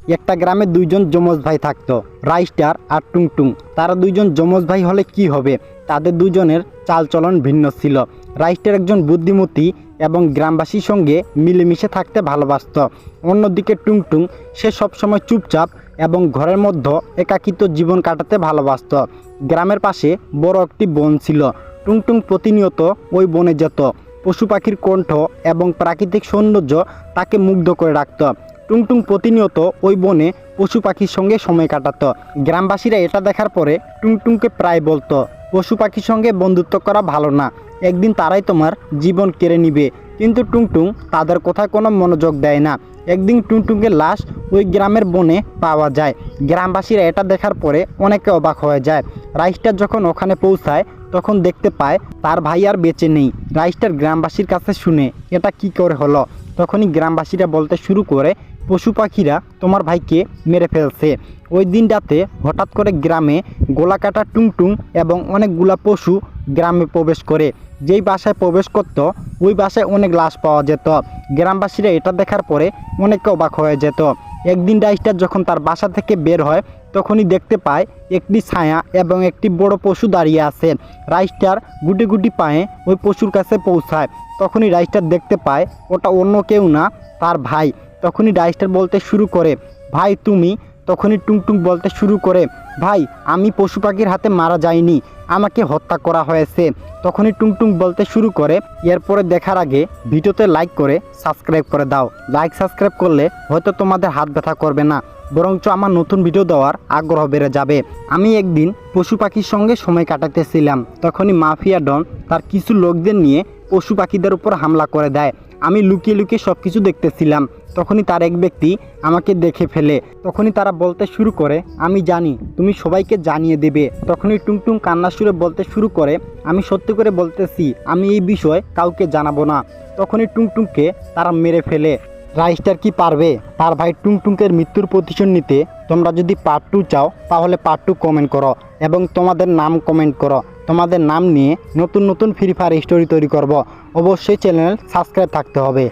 একটা গ্রামে দুইজন যমজ ভাই থাকতো, রাইস্টার আর টুংটুং। তারা দুইজন যমজ ভাই হলে কি হবে, তাদের দুজনের চালচলন ভিন্ন ছিল। রাইস্টার একজন বুদ্ধিমতী এবং গ্রামবাসীর সঙ্গে মিলেমিশে থাকতে ভালোবাসত। অন্যদিকে টুংটুং সে সবসময় চুপচাপ এবং ঘরের মধ্যে একাকিত্ব জীবন কাটাতে ভালোবাসত। গ্রামের পাশে বড় একটি বন ছিল। টুংটুং প্রতিনিয়ত ওই বনে যেত। পশু পাখির কণ্ঠ এবং প্রাকৃতিক সৌন্দর্য তাকে মুগ্ধ করে রাখত। টুংটুং প্রতিনিয়ত ওই বনে পশু পাখির সঙ্গে সময় কাটাতো। গ্রামবাসীরা এটা দেখার পরে টুংটুংকে প্রায় বলতো, পশু পাখির সঙ্গে বন্ধুত্ব করা ভালো না, একদিন তারাই তোমার জীবন কেড়ে নিবে। কিন্তু টুংটুং তাদের কথায় কোনো মনোযোগ দেয় না। একদিন টুংটুংয়ের লাশ ওই গ্রামের বনে পাওয়া যায়। গ্রামবাসীরা এটা দেখার পরে অনেকে অবাক হয়ে যায়। রাইস্টার যখন ওখানে পৌঁছায় তখন দেখতে পায় তার ভাই আর বেঁচে নেই। রাইস্টার গ্রামবাসীর কাছে শুনে এটা কি করে হলো, তখনই গ্রামবাসীরা বলতে শুরু করে, পশু পাখিরা তোমার ভাইকে মেরে ফেলছে। ওই দিন রাতে হঠাৎ করে গ্রামে গোলাকাটা টুংটুং এবং অনেকগুলা পশু গ্রামে প্রবেশ করে। যেই বাসায় প্রবেশ করত ওই বাসায় অনেক লাশ পাওয়া যেত। গ্রামবাসীরা এটা দেখার পরে অনেকে অবাক হয়ে যেত। একদিন রাইস্টার যখন তার বাসা থেকে বের হয় তখনই দেখতে পায় একটি ছায়া এবং একটি বড় পশু দাঁড়িয়ে আছে। রাইস্টার গুটি গুটি পায়ে ওই পশুর কাছে পৌঁছায়। তখনই রাইস্টার দেখতে পায় ওটা অন্য কেউ না, তার ভাই। তখনই রাইস্টার বলতে শুরু করে, ভাই তুমি। তখনই টুংটুং বলতে শুরু করে, ভাই আমি পশু পাখির হাতে মারা যাইনি, আমাকে হত্যা করা হয়েছে। তখনই টুংটুং বলতে শুরু করে, এরপরে দেখার আগে ভিডিওতে লাইক করে সাবস্ক্রাইব করে দাও। লাইক সাবস্ক্রাইব করলে হয়তো তোমাদের হাত ব্যথা করবে না, বরঞ্চ আমার নতুন ভিডিও দেওয়ার আগ্রহ বেড়ে যাবে। আমি একদিন পশু পাখির সঙ্গে সময় কাটাতেছিলাম, তখনই মাফিয়া ডন তার কিছু লোকদের নিয়ে পশু পাখিদের উপর হামলা করে দেয়। আমি লুকিয়ে লুকিয়ে সব কিছু দেখতেছিলাম। তখনই তার এক ব্যক্তি আমাকে দেখে ফেলে। তখনই তারা বলতে শুরু করে, আমি জানি তুমি সবাইকে জানিয়ে দেবে। তখনই টুংটুং কান্না সুরে বলতে শুরু করে, আমি সত্যি করে বলতেছি আমি এই বিষয় কাউকে জানাবো না। তখনই টুংটুংকে তারা মেরে ফেলে। রাইস্টার কি পারবে তার ভাই টুংটুংকের মৃত্যুর প্রতিশোধ নিতে? তোমরা যদি পার্ট 2 চাও তাহলে পার্ট 2 কমেন্ট করো এবং তোমাদের নাম কমেন্ট করো। তোমাদের নাম নিয়ে নতুন নতুন ফ্রি ফায়ার স্টোরি তৈরি করব। অবশ্যই চ্যানেল সাবস্ক্রাইব থাকতে হবে।